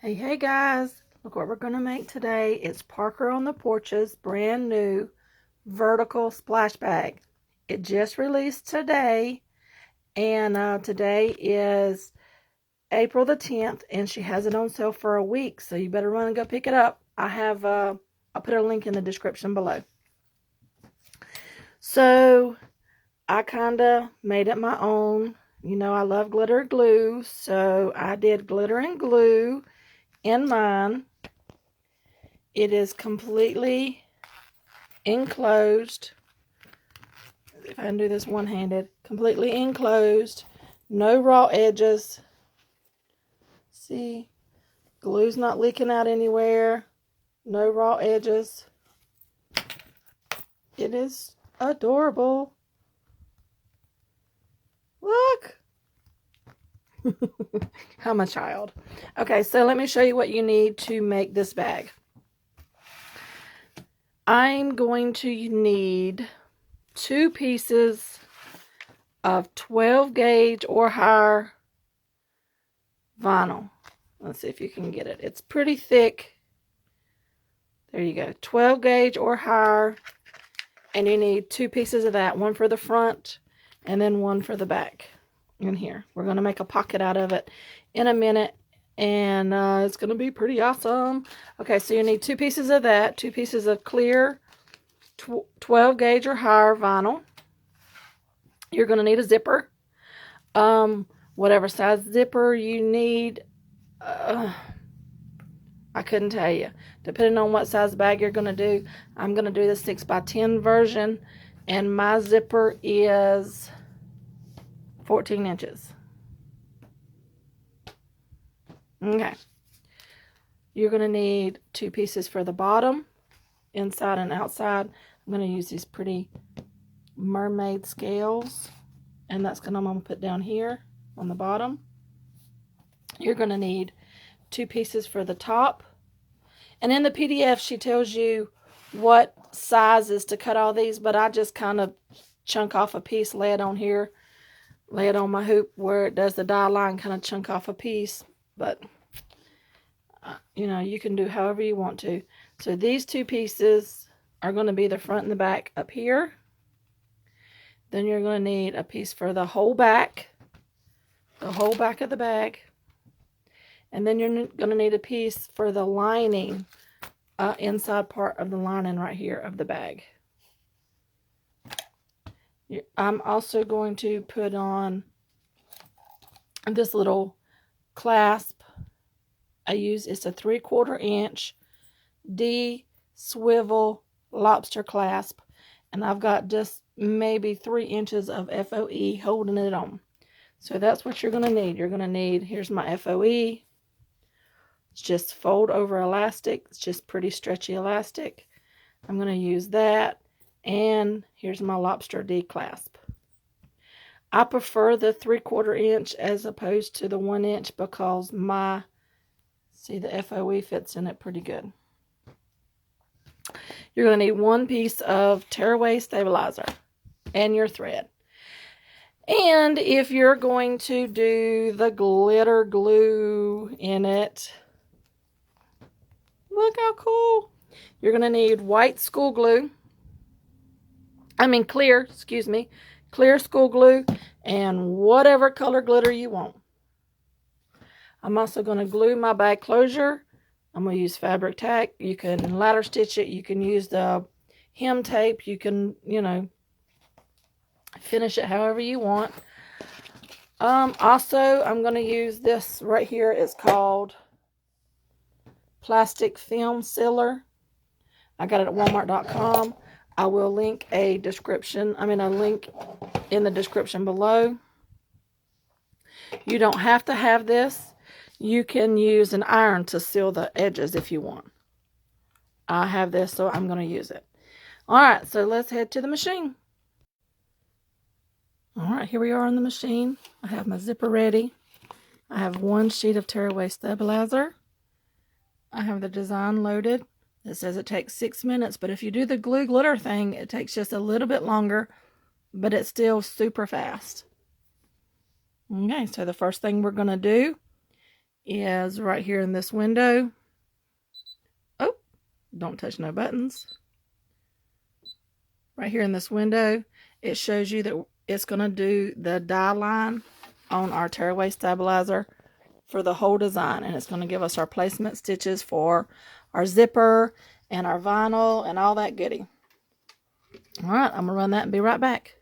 Hey guys, look what we're going to make today. It's Parker on the Porch's brand new vertical splash bag. It just released today, and today is April the 10th, and she has it on sale for a week, so you better run and go pick it up. I'll put a link in the description below. So I kind of made it my own. You know, I love glitter glue, so I did glitter and glue in mine. It is completely enclosed. If I can do this one-handed, completely enclosed, no raw edges. See, glue's not leaking out anywhere, no raw edges. It is adorable. Look. I'm a child. Okay, so let me show you what you need to make this bag. I'm going to need 2 pieces of 12 gauge or higher vinyl. Let's see if you can get it. It's pretty thick. There you go. 12 gauge or higher. And you need 2 pieces of that. One for the front and then one for the back in here. We're going to make a pocket out of it in a minute. And it's going to be pretty awesome. Okay, so you need 2 pieces of that. 2 pieces of clear 12 gauge or higher vinyl. You're going to need a zipper. Whatever size zipper you need. I couldn't tell you. Depending on what size bag you're going to do. I'm going to do the 6x10 version. And my zipper is 14 inches. Okay. You're going to need 2 pieces for the bottom, inside and outside. I'm going to use these pretty mermaid scales. And that's going to, I'm going to put down here on the bottom. You're going to need 2 pieces for the top. And in the PDF, she tells you what sizes to cut all these, but I just kind of chunk off a piece, lay it on here, lay it on my hoop where it does the die line, kind of chunk off a piece. But, you know, you can do however you want to. So these 2 pieces are going to be the front and the back up here. Then you're going to need a piece for the whole back of the bag. And then you're going to need a piece for the lining, inside part of the lining right here of the bag. I'm also going to put on this little clasp. It's a 3/4 inch D swivel lobster clasp. And I've got just maybe 3 inches of FOE holding it on. So that's what you're going to need. You're going to need, here's my FOE. It's just fold over elastic. It's just pretty stretchy elastic. I'm going to use that. And here's my lobster D clasp. I prefer the 3/4 inch as opposed to the 1 inch because see, the FOE fits in it pretty good. You're going to need 1 piece of tearaway stabilizer and your thread. And if you're going to do the glitter glue in it, look how cool. You're going to need white school glue. Clear school glue and whatever color glitter you want. I'm also going to glue my bag closure. I'm going to use fabric tack. You can ladder stitch it. You can use the hem tape. You can, you know, finish it however you want. Also, I'm going to use this right here. It's called plastic film sealer. I got it at walmart.com. I will link a link in the description below. You don't have to have this. You can use an iron to seal the edges if you want. I have this, so I'm going to use it. All right, so let's head to the machine. All right, here we are on the machine. I have my zipper ready. I have 1 sheet of tearaway stabilizer. I have the design loaded. It says it takes 6 minutes, but if you do the glue glitter thing, it takes just a little bit longer, but it's still super fast. Okay, so the first thing we're going to do is right here in this window. Oh, don't touch no buttons. Right here in this window, it shows you that it's going to do the die line on our tearaway stabilizer for the whole design, and it's going to give us our placement stitches for our zipper and our vinyl and all that goodie. All right, I'm going to run that and be right back.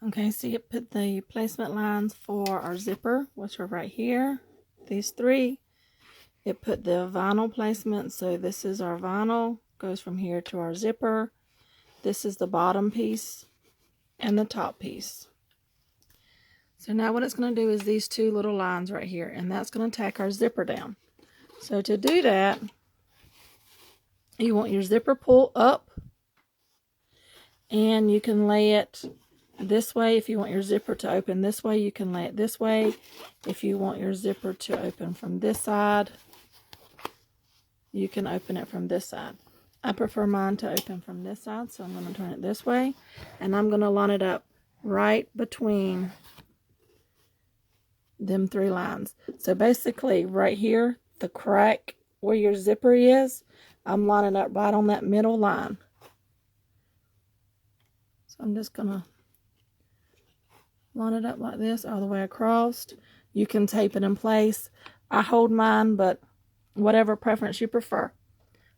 Okay, so it put the placement lines for our zipper, which are right here, these three. It put the vinyl placement, so this is our vinyl, goes from here to our zipper. This is the bottom piece and the top piece. So now what it's going to do is these two little lines right here, and that's going to tack our zipper down. So to do that, you want your zipper pull up, and you can lay it this way. If you want your zipper to open this way, you can lay it this way. If you want your zipper to open from this side, you can open it from this side. I prefer mine to open from this side, so I'm going to turn it this way, and I'm going to line it up right between them three lines. So basically right here, the crack where your zipper is, I'm lining up right on that middle line. So I'm just going to line it up like this all the way across. You can tape it in place. I hold mine, but whatever preference you prefer.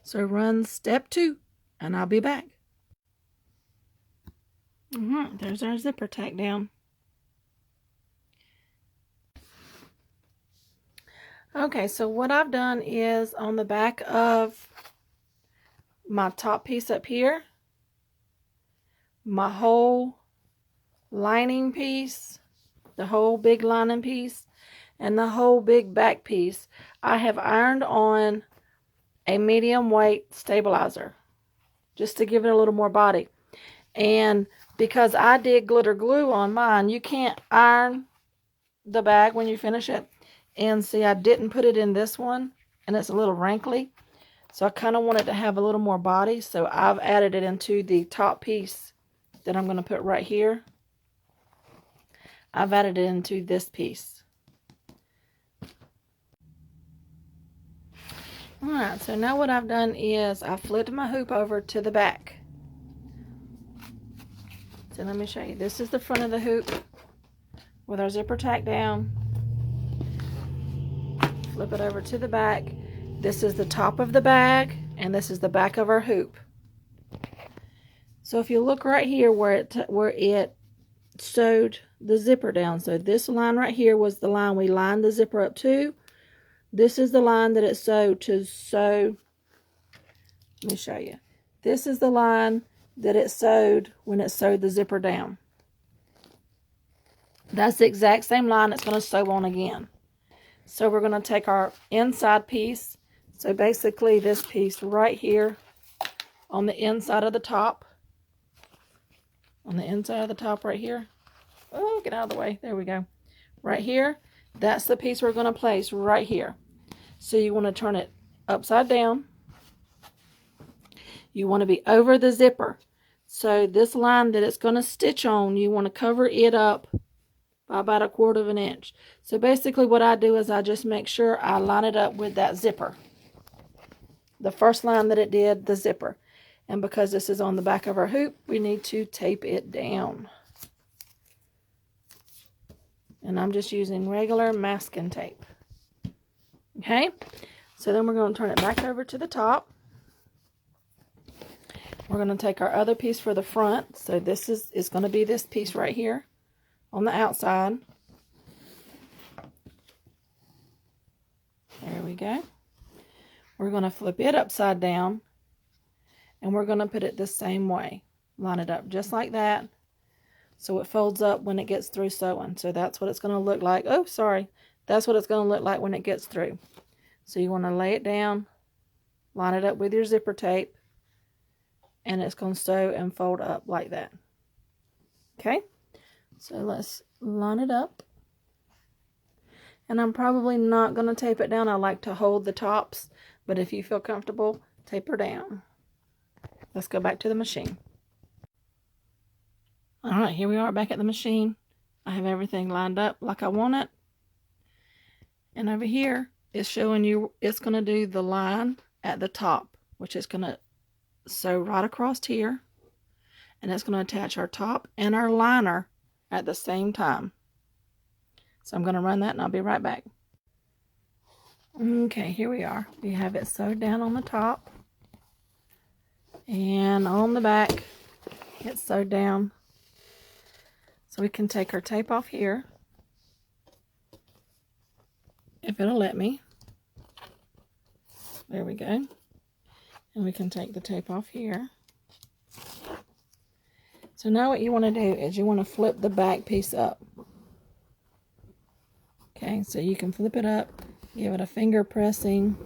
So run step 2, and I'll be back. There's our zipper tack down. Okay, so what I've done is on the back of my top piece up here, my whole lining piece, the whole big lining piece, and the whole big back piece, I have ironed on a medium weight stabilizer just to give it a little more body. And because I did glitter glue on mine, you can't iron the bag when you finish it. And see, I didn't put it in this one, and it's a little wrinkly. So I kind of wanted to have a little more body, so I've added it into the top piece that I'm going to put right here. I've added it into this piece. Alright, so now what I've done is I flipped my hoop over to the back. So let me show you. This is the front of the hoop with our zipper tacked down. Flip it over to the back. This is the top of the bag, and this is the back of our hoop. So if you look right here where it sewed the zipper down, so this line right here was the line we lined the zipper up to. This is the line that it sewed to sew. Let me show you. This is the line that it sewed when it sewed the zipper down. That's the exact same line it's going to sew on again. So we're going to take our inside piece. So basically this piece right here on the inside of the top. On the inside of the top right here. Oh, get out of the way. There we go. Right here. That's the piece we're going to place right here. So you want to turn it upside down. You want to be over the zipper. So this line that it's going to stitch on, you want to cover it up by about 1/4 inch. So basically what I do is I just make sure I line it up with that zipper. The first line that it did, the zipper. And because this is on the back of our hoop, we need to tape it down. And I'm just using regular masking tape. Okay, so then we're going to turn it back over to the top. We're going to take our other piece for the front. So this is going to be this piece right here on the outside. There we go. We're going to flip it upside down, and we're going to put it the same way. Line it up just like that, so it folds up when it gets through sewing. So that's what it's going to look like. Oh, sorry. That's what it's going to look like when it gets through. So you want to lay it down, line it up with your zipper tape, and it's going to sew and fold up like that. Okay, so let's line it up. And I'm probably not going to tape it down. I like to hold the tops, but if you feel comfortable, tape her down. Let's go back to the machine. All right, here we are back at the machine. I have everything lined up like I want it. And over here, it's showing you it's going to do the line at the top, which is going to sew right across here. And it's going to attach our top and our liner at the same time. So I'm going to run that and I'll be right back. Okay, here we are. We have it sewed down on the top. And on the back, it's sewed down. So we can take our tape off here, if it'll let me. There we go. And we can take the tape off here. So now what you want to do is you want to flip the back piece up. Okay, so you can flip it up, give it a finger pressing.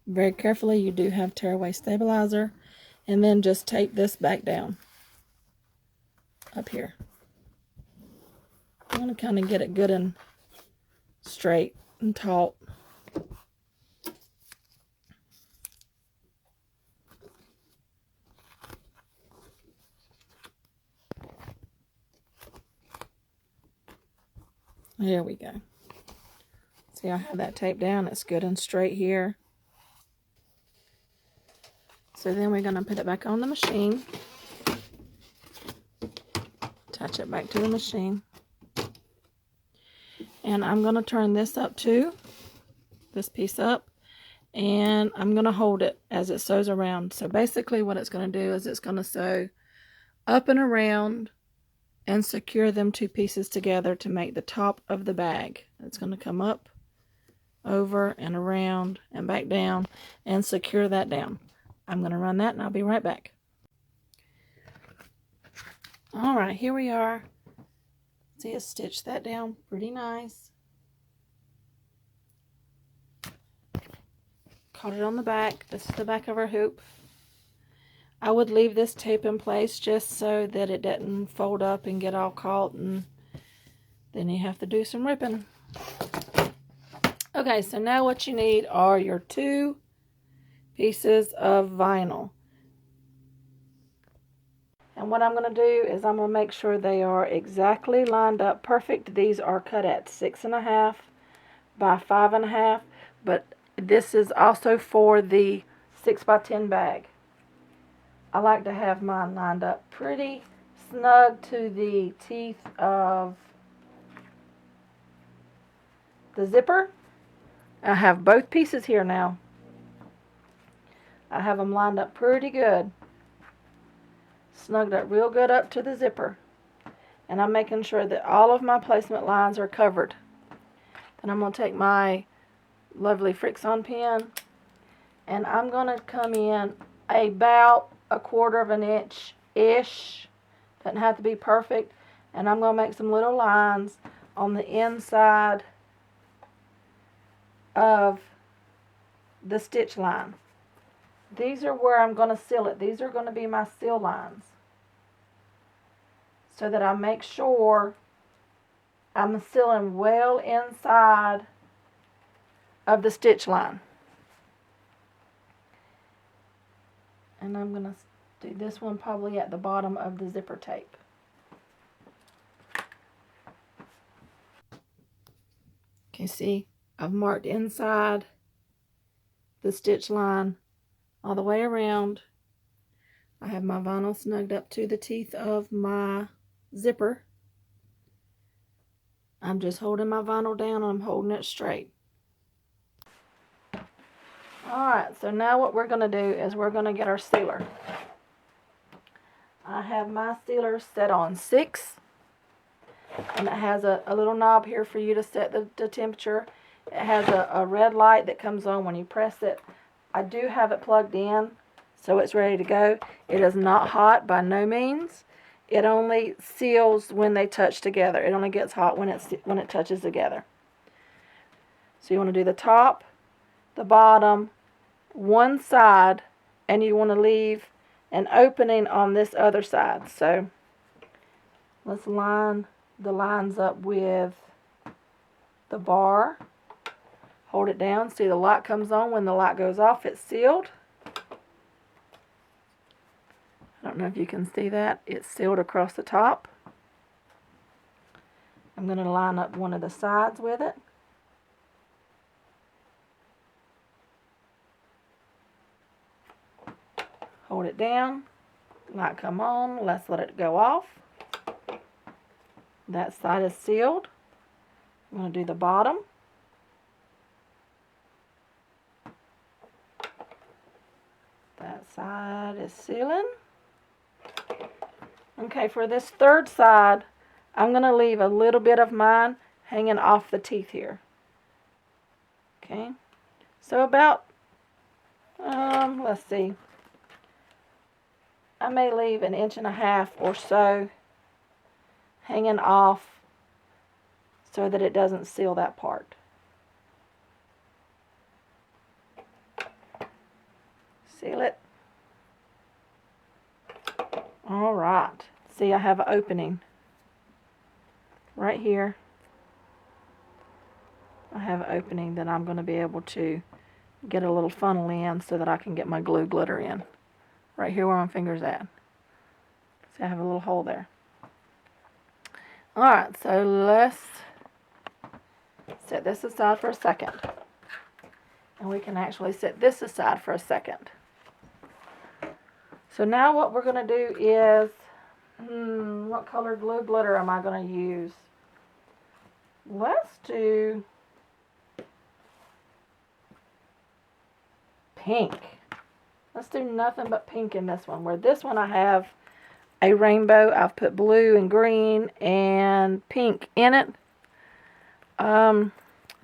Very carefully, you do have tearaway stabilizer. And then just tape this back down up here. I want to kind of get it good and straight and taut. There we go. See, I have that taped down. It's good and straight here. So then we're going to put it back on the machine. Attach it back to the machine. And I'm going to turn this up too. This piece up. And I'm going to hold it as it sews around. So basically what it's going to do is it's going to sew up and around and secure them two pieces together to make the top of the bag. It's going to come up, over, and around, and back down, and secure that down. I'm going to run that, and I'll be right back. Alright, here we are. See, I stitched that down pretty nice. Caught it on the back. This is the back of our hoop. I would leave this tape in place just so that it doesn't fold up and get all caught, and then you have to do some ripping. Okay, so now what you need are your two pieces of vinyl. And what I'm going to do is I'm going to make sure they are exactly lined up perfect. These are cut at 6.5 by 5.5, but this is also for the 6x10 bag. I like to have mine lined up pretty snug to the teeth of the zipper. I have both pieces here now. I have them lined up pretty good. Snugged up real good up to the zipper. And I'm making sure that all of my placement lines are covered. Then I'm going to take my lovely Frixion pen and I'm going to come in about 1/4 of an inch-ish. Doesn't have to be perfect. And I'm going to make some little lines on the inside of the stitch line. These are where I'm going to seal it. These are going to be my seal lines. So that I make sure I'm sealing well inside of the stitch line. And I'm going to do this one probably at the bottom of the zipper tape. Okay, see, I've marked inside the stitch line all the way around. I have my vinyl snugged up to the teeth of my zipper. I'm just holding my vinyl down and I'm holding it straight. Alright, so now what we're going to do is we're going to get our sealer. I have my sealer set on 6. And it has a little knob here for you to set the temperature. It has a red light that comes on when you press it. I do have it plugged in, so it's ready to go. It is not hot by no means. It only seals when they touch together. It only gets hot when it touches together. So you want to do the top, the bottom, one side, and you want to leave an opening on this other side. So let's line the lines up with the bar. Hold it down. See, the light comes on. When the light goes off, it's sealed. I don't know if you can see that. It's sealed across the top. I'm going to line up one of the sides with it. Hold it down. Light come on. Let's let it go off. That side is sealed. I'm going to do the bottom. That side is sealing. Okay, for this third side, I'm going to leave a little bit of mine hanging off the teeth here. Okay, so about, let's see, I may leave 1.5 inches or so hanging off so that it doesn't seal that part. Seal it. All right. See, I have an opening right here. I have an opening that I'm going to be able to get a little funnel in so that I can get my glue glitter in. Right here where my finger's at. See, I have a little hole there. Alright, so let's set this aside for a second. And we can actually set this aside for a second. So now what we're going to do is, what color glue glitter am I going to use? Let's do pink. Let's do nothing but pink in this one. Where this one I have a rainbow. I've put blue and green and pink in it. I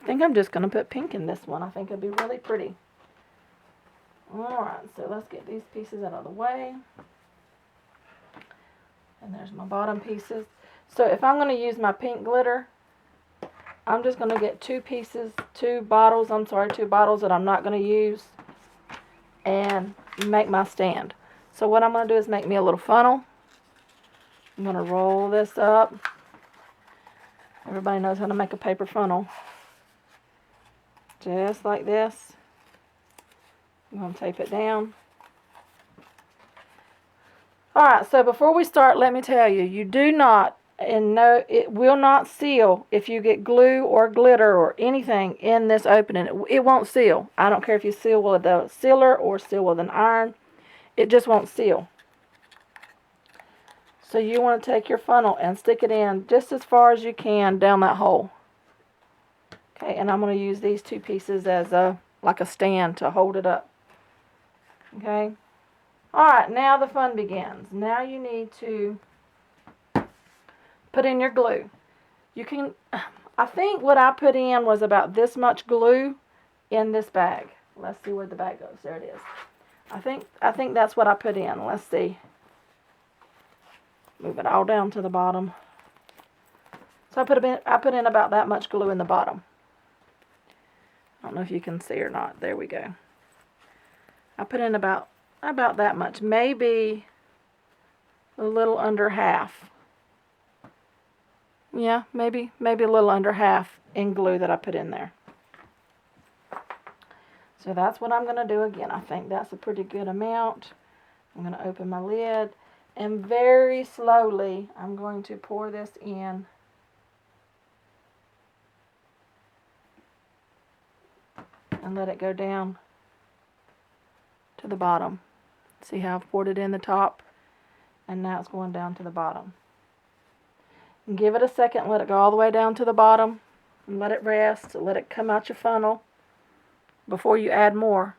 think I'm just going to put pink in this one. I think it'll be really pretty. Alright, so let's get these pieces out of the way. And there's my bottom pieces. So if I'm going to use my pink glitter, I'm just going to get two bottles that I'm not going to use, and make my stand. So what I'm going to do is make me a little funnel. I'm going to roll this up. Everybody knows how to make a paper funnel. Just like this. I'm going to tape it down. Alright, so before we start, let me tell you, you do not, and no, it will not seal if you get glue or glitter or anything in this opening. It won't seal. I don't care if you seal with a sealer or seal with an iron. It just won't seal. So you want to take your funnel and stick it in just as far as you can down that hole. Okay, and I'm going to use these two pieces as like a stand to hold it up. Okay. Alright, now the fun begins. Now you need to put in your glue. You can, I think what I put in was about this much glue in this bag. Let's see where the bag goes. There it is. I think that's what I put in. Let's see. Move it all down to the bottom. So I put in about that much glue in the bottom. I don't know if you can see or not. There we go. I put in about that much, maybe a little under half. Yeah, maybe a little under half in glue that I put in there. So that's what I'm going to do again. I think that's a pretty good amount. I'm going to open my lid, and very slowly I'm going to pour this in. And let it go down to the bottom. See how I've poured it in the top? And now it's going down to the bottom. And give it a second, let it go all the way down to the bottom. And let it rest, let it come out your funnel before you add more.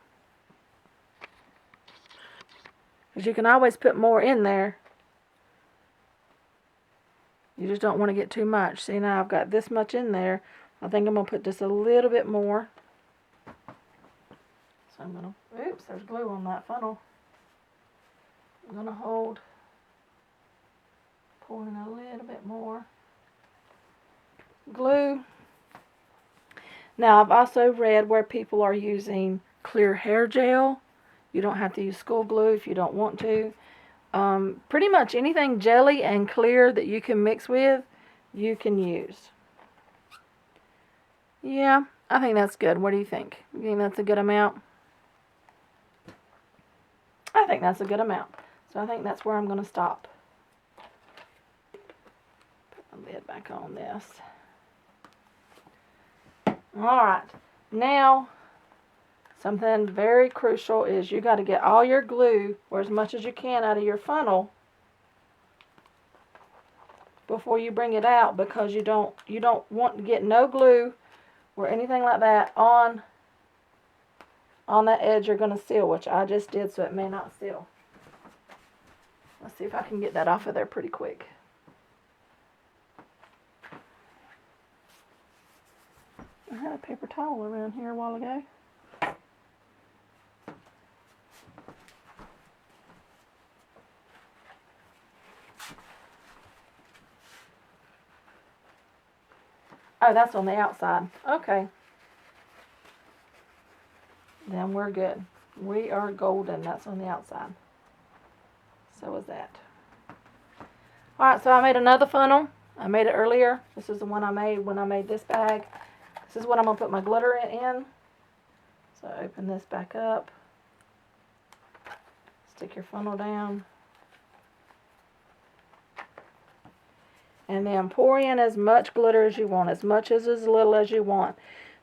Because you can always put more in there. You just don't want to get too much. See, now I've got this much in there. I think I'm going to put just a little bit more. So I'm going to, oops, there's glue on that funnel. I'm going to hold, pour in a little bit more glue. Now I've also read where people are using clear hair gel. You don't have to use school glue if you don't want to. Pretty much anything jelly and clear that you can mix with, you can use. Yeah, I think that's good. What do you think? You think that's a good amount? I think that's a good amount. So I think that's where I'm going to stop. Put my lid back on this. Alright, now something very crucial is you got to get all your glue, or as much as you can, out of your funnel before you bring it out, because you don't want to get no glue or anything like that on that edge you're going to seal, which I just did, so it may not seal. Let's see if I can get that off of there pretty quick. I had a paper towel around here a while ago. Oh, that's on the outside. Okay. Then we're good. We are golden. That's on the outside. So is that. Alright, so I made another funnel. I made it earlier. This is the one I made when I made this bag. This is what I'm going to put my glitter in. So open this back up. Stick your funnel down. And then pour in as much glitter as you want, as much as little as you want.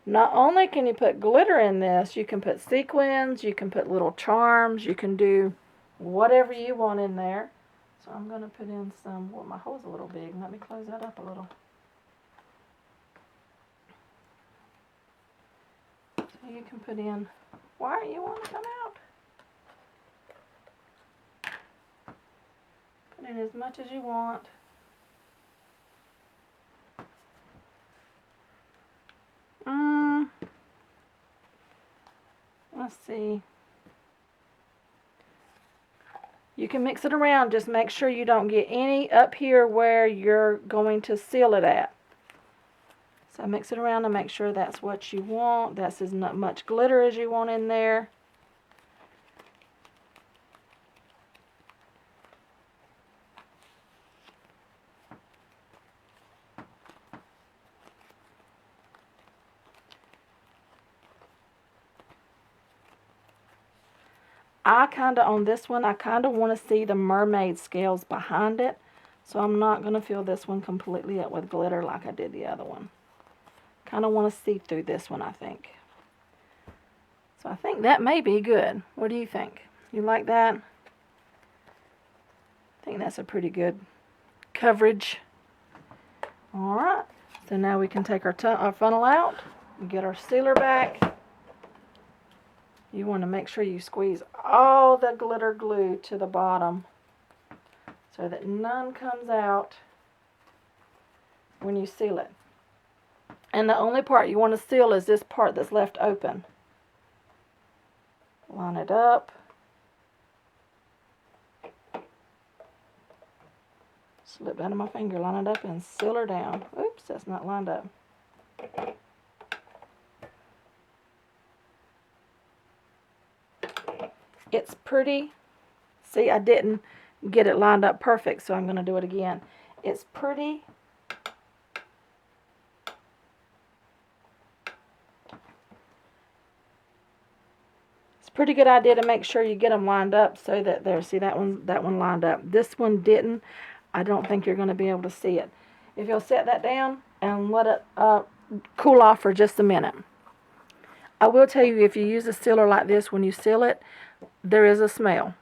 Not only can you put glitter in this, you can put sequins, you can put little charms, you can do whatever you want in there. So I'm going to put in some, well, my hole's a little big. Let me close that up a little. So you can put in, why you want to come out? Put in as much as you want. Let's see. You can mix it around. Just make sure you don't get any up here where you're going to seal it at. So mix it around and make sure that's what you want. That's as much glitter as you want in there. On this one, I kind of want to see the mermaid scales behind it. So I'm not going to fill this one completely up with glitter like I did the other one. Kind of want to see through this one, I think. So I think that may be good. What do you think? You like that? I think that's a pretty good coverage. Alright, so now we can take our funnel out and get our sealer back. You want to make sure you squeeze all the glitter glue to the bottom so that none comes out when you seal it. And the only part you want to seal is this part that's left open. Line it up. Slip down to my finger, line it up, and seal her down. Oops, that's not lined up. It's pretty. See, I didn't get it lined up perfect, so I'm going to do it again. It's pretty. It's a pretty good idea to make sure you get them lined up so that there. See, that one lined up. This one didn't. I don't think you're going to be able to see it. If you'll set that down and let it cool off for just a minute. I will tell you, if you use a sealer like this, when you seal it, there is a smell.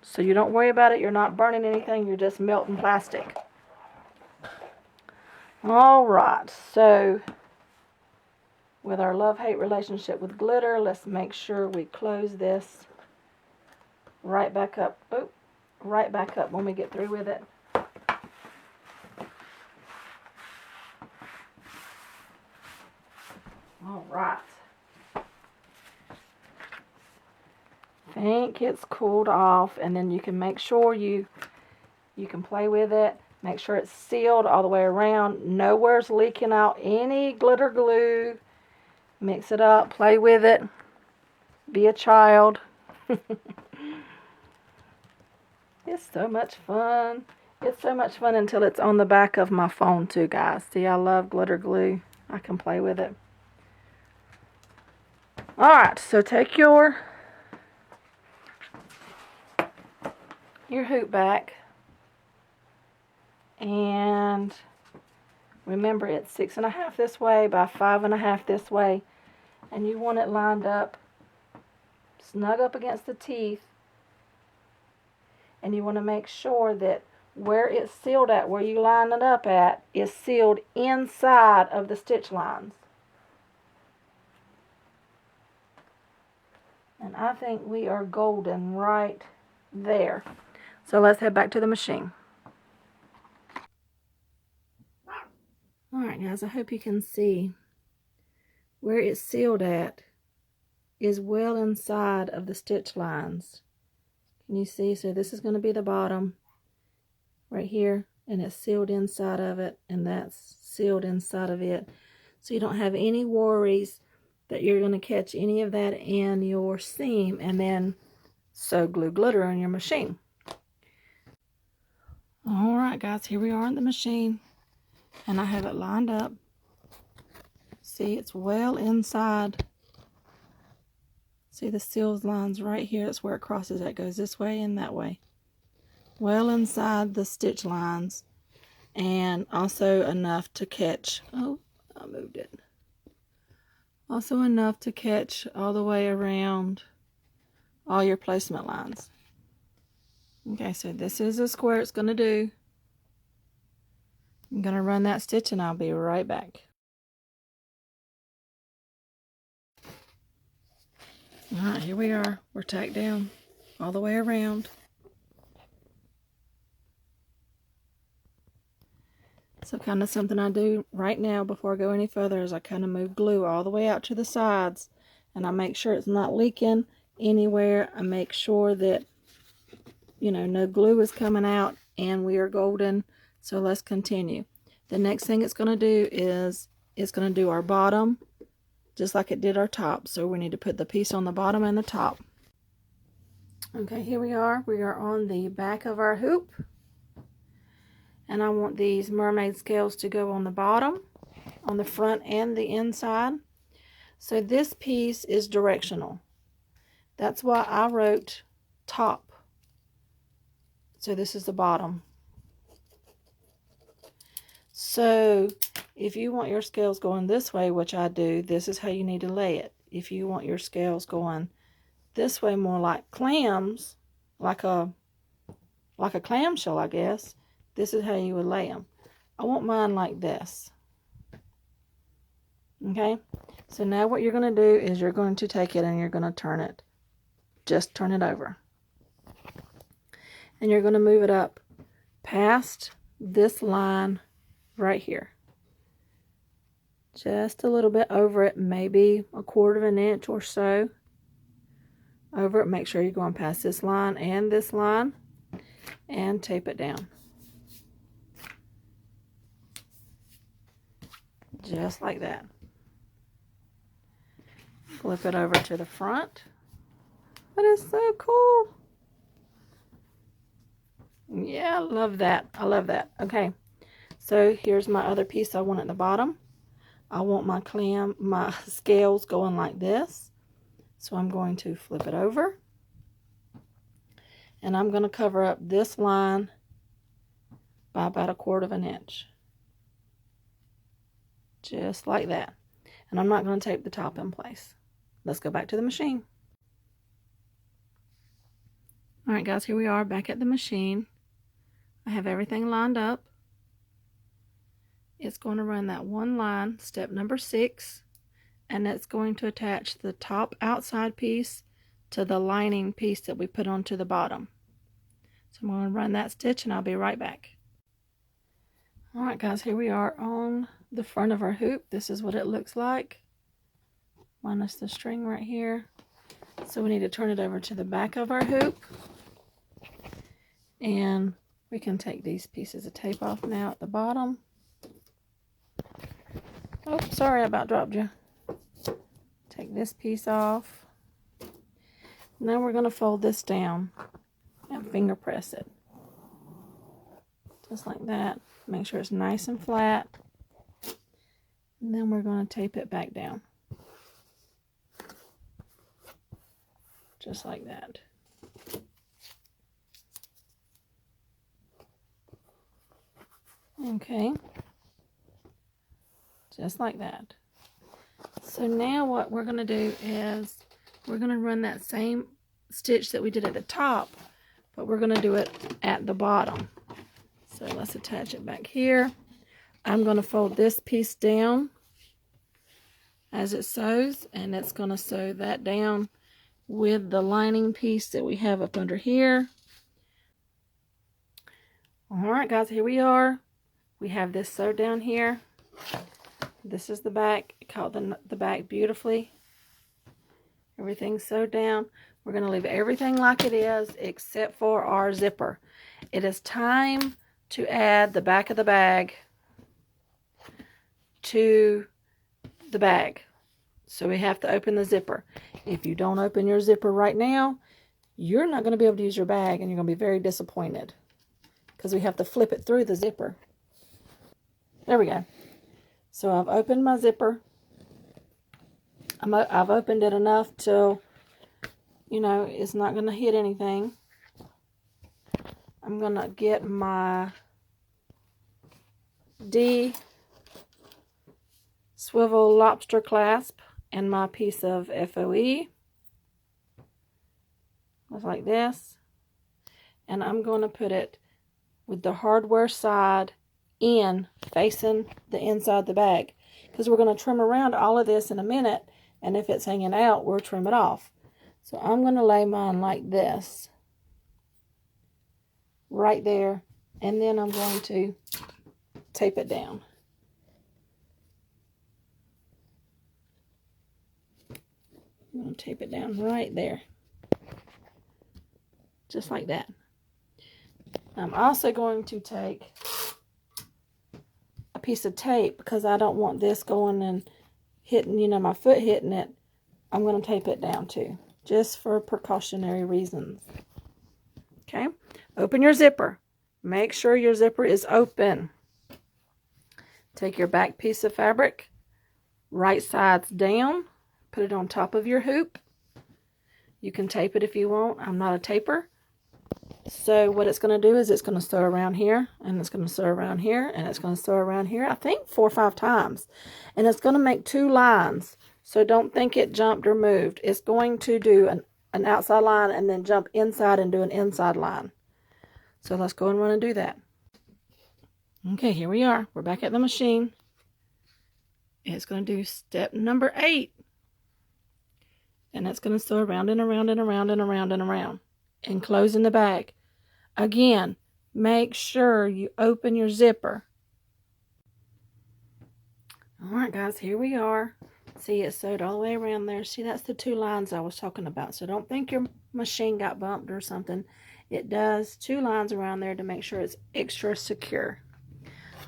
So you don't worry about it. You're not burning anything. You're just melting plastic. Alright, so with our love-hate relationship with glitter, let's make sure we close this right back up. Oh, right back up when we get through with it. Alright. Think it's cooled off, and then you can make sure you can play with it. Make sure it's sealed all the way around. Nowhere's leaking out any glitter glue. Mix it up, play with it. Be a child. It's so much fun. It's so much fun until it's on the back of my phone too, guys. See, I love glitter glue. I can play with it. Alright, so take your hoop back and Remember, it's 6.5 this way by 5.5 this way, and you want it lined up, snug up against the teeth, and you want to make sure that where it's sealed at, where you line it up at, is sealed inside of the stitch lines. And I think we are golden right there. So let's head back to the machine. Alright guys, I hope you can see where it's sealed at is well inside of the stitch lines. Can you see? So this is going to be the bottom right here, and it's sealed inside of it, and that's sealed inside of it. So you don't have any worries that you're going to catch any of that in your seam and then sew glue glitter on your machine. Alright guys, here we are in the machine, and I have it lined up. See, it's well inside. See the sealed lines right here? That's where it crosses. That goes this way and that way. Well inside the stitch lines, and also enough to catch, oh, I moved it. Also enough to catch all the way around all your placement lines. Okay, so this is the square it's going to do. I'm going to run that stitch and I'll be right back. Alright, here we are. We're tacked down all the way around. So kind of something I do right now before I go any further is I kind of move glue all the way out to the sides, and I make sure it's not leaking anywhere. I make sure that, you know, no glue is coming out, and we are golden. So let's continue. The next thing it's going to do is it's going to do our bottom just like it did our top. So we need to put the piece on the bottom and the top. Okay, here we are. We are on the back of our hoop. And I want these mermaid scales to go on the bottom, on the front and the inside. So this piece is directional. That's why I wrote top. So this is the bottom. So if you want your scales going this way, which I do, this is how you need to lay it. If you want your scales going this way, more like clams, like a clamshell, I guess, this is how you would lay them. I want mine like this. Okay, so now what you're going to do is you're going to take it and you're going to turn it. Just turn it over. And you're going to move it up past this line right here. Just a little bit over it, maybe 1/4 inch or so over it. Make sure you're going past this line and this line, and tape it down. Just like that. Flip it over to the front. That is so cool. Yeah, I love that. I love that. Okay, so here's my other piece I want at the bottom. I want my scales going like this. So I'm going to flip it over. And I'm going to cover up this line by about 1/4 inch. Just like that. And I'm not going to tape the top in place. Let's go back to the machine. Alright guys, here we are back at the machine. I have everything lined up. It's going to run that one line, step number 6, and it's going to attach the top outside piece to the lining piece that we put onto the bottom. So I'm going to run that stitch and I'll be right back. Alright guys, here we are on the front of our hoop. This is what it looks like, minus the string right here. So we need to turn it over to the back of our hoop, and we can take these pieces of tape off now at the bottom. Oh, sorry, I about dropped you. Take this piece off. Now we're going to fold this down and finger press it. Just like that. Make sure it's nice and flat. And then we're going to tape it back down. Just like that. Okay. Just like that. So now what we're going to do is we're going to run that same stitch that we did at the top, but we're going to do it at the bottom. So let's attach it back here. I'm going to fold this piece down as it sews, and it's going to sew that down with the lining piece that we have up under here. Alright guys, here we are. We have this sewed down here. This is the back. It caught the back beautifully. Everything's sewed down. We're going to leave everything like it is except for our zipper. It is time to add the back of the bag to the bag. So we have to open the zipper. If you don't open your zipper right now, you're not going to be able to use your bag, and you're going to be very disappointed because we have to flip it through the zipper. There we go. So I've opened my zipper. I've opened it enough till, you know, it's not going to hit anything. I'm going to get my D swivel lobster clasp and my piece of FOE. Just like this. And I'm going to put it with the hardware side in, facing the inside of the bag, because we're going to trim around all of this in a minute, and if it's hanging out, we'll trim it off. So I'm going to lay mine like this, right there, and then I'm going to tape it down. I'm going to tape it down right there, just like that. I'm also going to take a piece of tape, because I don't want this going and hitting, you know, my foot hitting it. I'm going to tape it down too, just for precautionary reasons. Okay, open your zipper. Make sure your zipper is open. Take your back piece of fabric, right sides down, put it on top of your hoop. You can tape it if you want. I'm not a taper. So what it's going to do is it's going to sew around here, and it's going to sew around here, and it's going to sew around here, I think 4 or 5 times. And it's going to make 2 lines. So don't think it jumped or moved. It's going to do an outside line and then jump inside and do an inside line. So let's go and run and do that. Okay, here we are. We're back at the machine. It's going to do step number 8. And it's going to sew around and around and around and around and around. And close in the bag. Again, make sure you open your zipper. Alright guys, here we are. See, it's sewed all the way around there. See, that's the 2 lines I was talking about. So don't think your machine got bumped or something. It does 2 lines around there to make sure it's extra secure.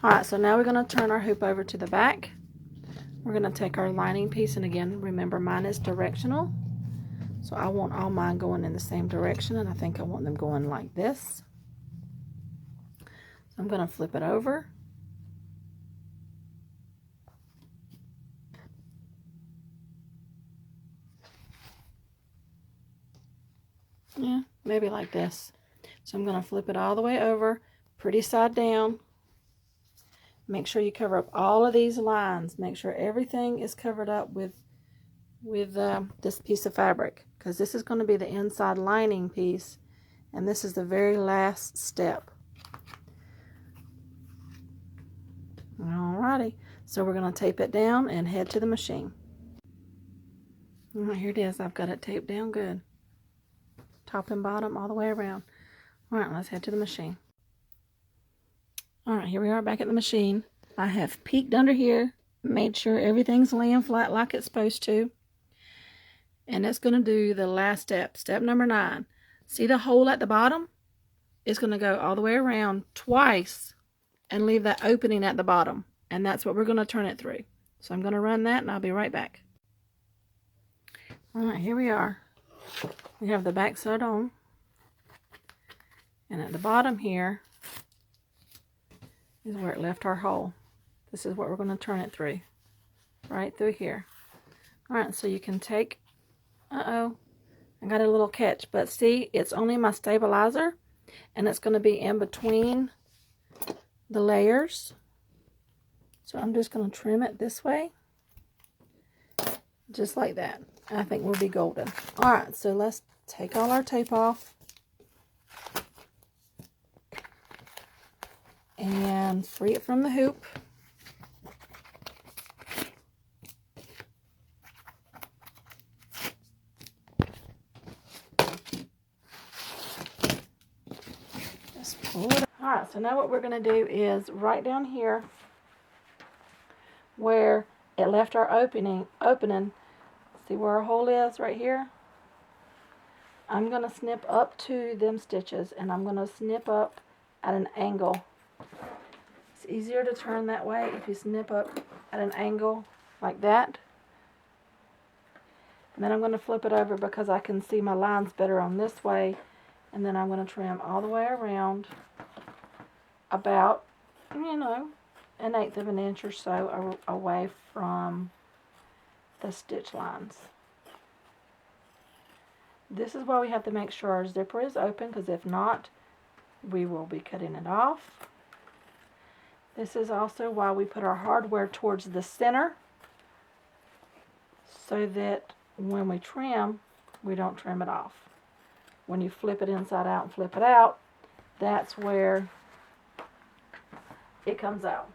Alright, so now we're going to turn our hoop over to the back. We're going to take our lining piece, and again, remember mine is directional. So I want all mine going in the same direction, and I think I want them going like this. So I'm going to flip it over. Yeah, maybe like this. So I'm going to flip it all the way over, pretty side down. Make sure you cover up all of these lines. Make sure everything is covered up with this piece of fabric, because this is going to be the inside lining piece, and this is the very last step. Alrighty, so we're going to tape it down and head to the machine. Alright, here it is. I've got it taped down good, top and bottom all the way around. Alright, let's head to the machine. Alright, here we are back at the machine. I have peeked under here, made sure everything's laying flat like it's supposed to. And it's going to do the last step, step number 9. See the hole at the bottom? It's going to go all the way around twice and leave that opening at the bottom. And that's what we're going to turn it through. So I'm going to run that, and I'll be right back. Alright, here we are. We have the back sewed on. And at the bottom here is where it left our hole. This is what we're going to turn it through. Right through here. Alright, so you can take... Uh-oh, I got a little catch, but see, it's only my stabilizer, and it's going to be in between the layers. So I'm just going to trim it this way, just like that. I think we'll be golden. All right, so let's take all our tape off and free it from the hoop. Just pull it. All right, so now what we're going to do is right down here where it left our opening, see where our hole is right here? I'm going to snip up to them stitches, and I'm going to snip up at an angle. It's easier to turn that way if you snip up at an angle like that. And then I'm going to flip it over because I can see my lines better on this way. And then I'm going to trim all the way around about, you know, 1/8 of an inch or so away from the stitch lines. This is why we have to make sure our zipper is open, because if not, we will be cutting it off. This is also why we put our hardware towards the center, so that when we trim, we don't trim it off. When you flip it inside out and flip it out, that's where it comes out.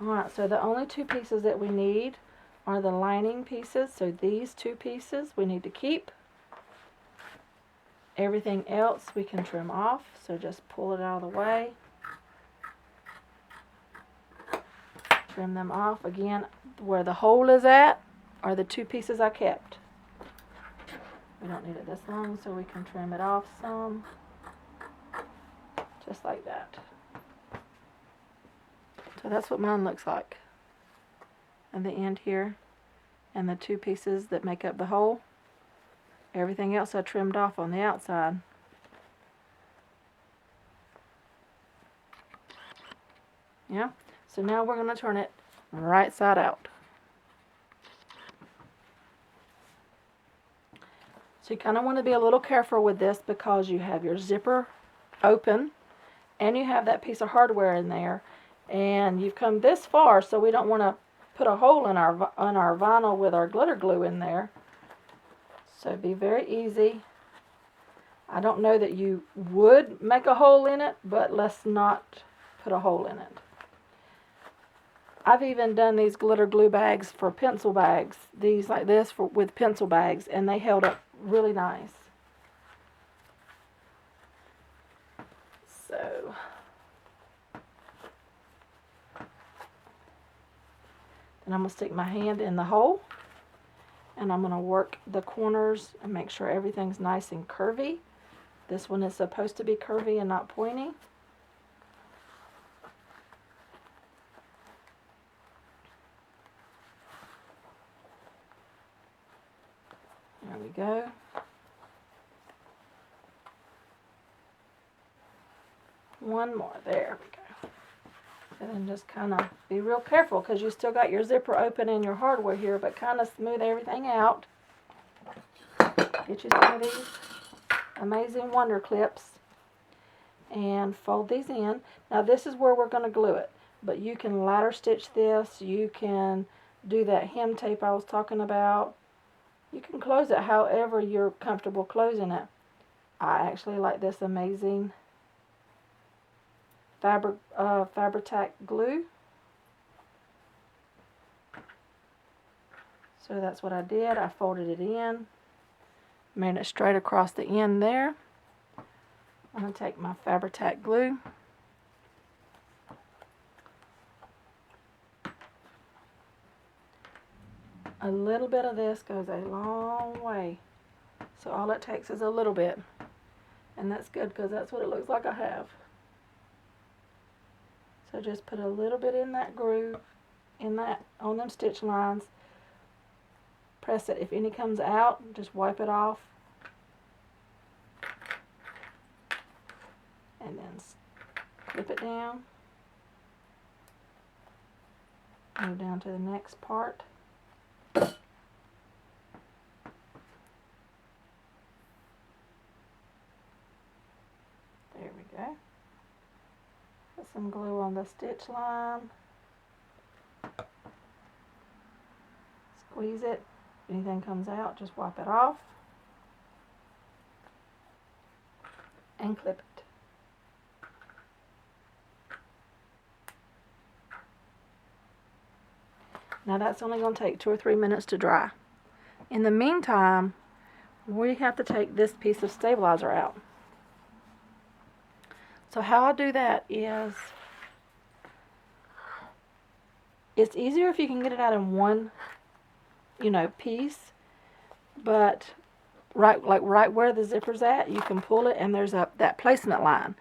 Alright, so the only two pieces that we need are the lining pieces. So these two pieces we need to keep. Everything else we can trim off, so just pull it out of the way. Trim them off. Again, where the hole is at are the two pieces I kept. We don't need it this long, so we can trim it off some. Just like that. So that's what mine looks like. At the end here. And the two pieces that make up the hole. Everything else I trimmed off on the outside. Yeah, so now we're going to turn it right side out. So you kind of want to be a little careful with this because you have your zipper open and you have that piece of hardware in there, and you've come this far, so we don't want to put a hole in our vinyl with our glitter glue in there. So be very easy. I don't know that you would make a hole in it, but let's not put a hole in it. I've even done these glitter glue bags for pencil bags, these like this with pencil bags, and they held up really nice. So then I'm going to stick my hand in the hole, and I'm going to work the corners and make sure everything's nice and curvy. This one is supposed to be curvy and not pointy. There we go. One more. There we go. And then just kind of be real careful because you still got your zipper open and your hardware here, but kind of smooth everything out. Get you some of these Amazing Wonder clips and fold these in. Now this is where we're going to glue it, but you can ladder stitch this. You can do that hem tape I was talking about. You can close it however you're comfortable closing it. I actually like this Amazing Fabri-Tac glue. So that's what I did. I folded it in, made it straight across the end there. I'm going to take my Fabri-Tac glue. A little bit of this goes a long way. So all it takes is a little bit. And that's good because that's what it looks like I have. So just put a little bit in that groove, on them stitch lines. Press it. If any comes out, just wipe it off. And then clip it down. Move down to the next part. There we go. Put some glue on the stitch line. squeeze it. If anything comes out, just wipe it off and clip it. Now that's only going to take 2 or 3 minutes to dry. In the meantime, we have to take this piece of stabilizer out. So how I do that is, it's easier if you can get it out in one, piece, but right where the zipper's at, you can pull it, and there's that placement line.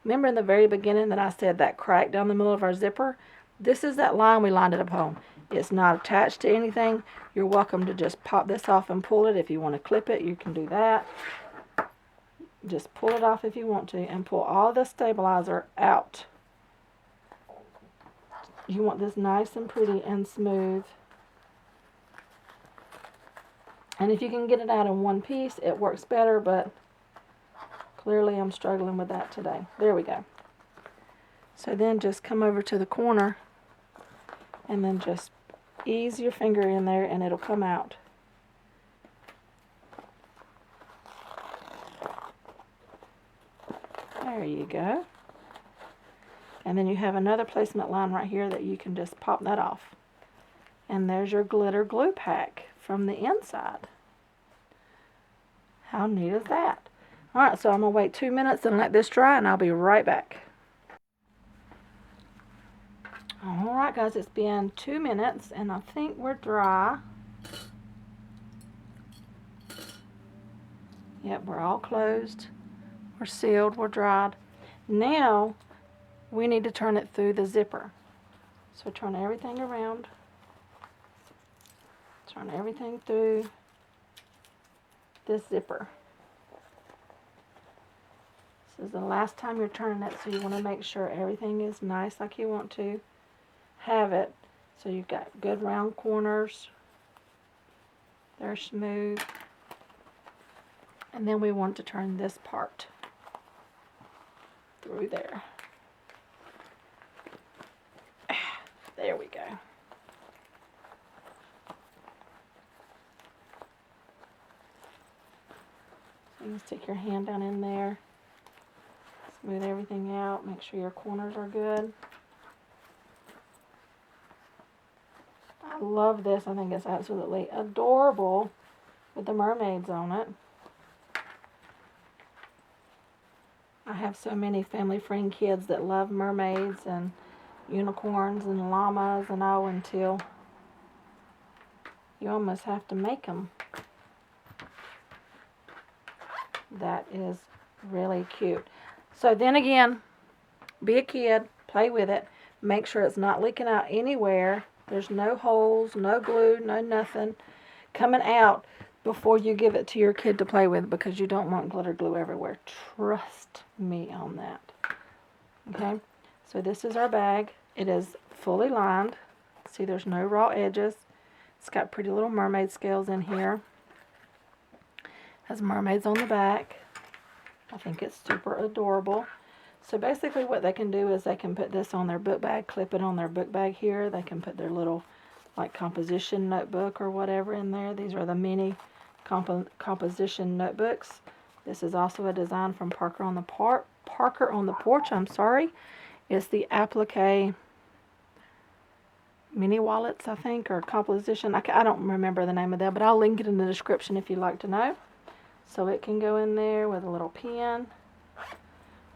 Remember in the very beginning that I said that crack down the middle of our zipper? This is that line we lined it upon. It's not attached to anything. You're welcome to just pop this off and pull it. If you want to clip it, you can do that. Just pull it off if you want to, and pull all the stabilizer out. You want this nice and pretty and smooth. And if you can get it out in one piece, it works better, but clearly I'm struggling with that today. There we go. So then just come over to the corner and then just ease your finger in there and it'll come out. There you go. And then you have another placement line right here that you can just pop that off. And there's your glitter glue pack from the inside. How neat is that? Alright, so I'm going to wait 2 minutes and let this dry, and I'll be right back. Alright guys, it's been 2 minutes and I think we're dry. Yep, we're all closed. We're sealed, we're dried. Now we need to turn it through the zipper. So turn everything around. Turn everything through this zipper. This is the last time you're turning it, so you want to make sure everything is nice like you want to have it. So you've got good round corners. They're smooth. And then we want to turn this part through there. There we go. So you can stick your hand down in there, smooth everything out, make sure your corners are good. I love this. I think it's absolutely adorable with the mermaids on it. I have so many family friend kids that love mermaids and unicorns and llamas and all, until you almost have to make them. That is really cute. So then again, be a kid, play with it, make sure it's not leaking out anywhere. There's no holes, no glue, no nothing coming out before you give it to your kid to play with, because you don't want glitter glue everywhere. Trust me on that. Okay, so this is our bag. It is fully lined. See, there's no raw edges. It's got pretty little mermaid scales in here. Has mermaids on the back. I think it's super adorable. So basically what they can do is they can put this on their book bag, clip it on their book bag here. They can put their little like composition notebook or whatever in there. These are the mini composition notebooks. This is also a design from Parker on the Porch. I'm sorry. It's the applique mini wallets, I think, or composition. I don't remember the name of that, but I'll link it in the description if you'd like to know. So it can go in there with a little pen.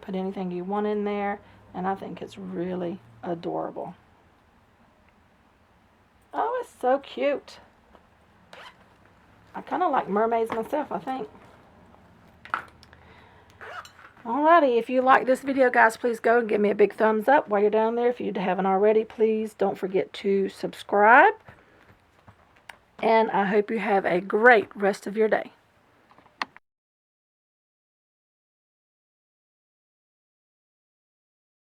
Put anything you want in there, and I think it's really adorable. Oh, it's so cute. I kind of like mermaids myself, I think. Alrighty, if you like this video, guys, please go and give me a big thumbs up while you're down there. If you haven't already, please don't forget to subscribe. And I hope you have a great rest of your day.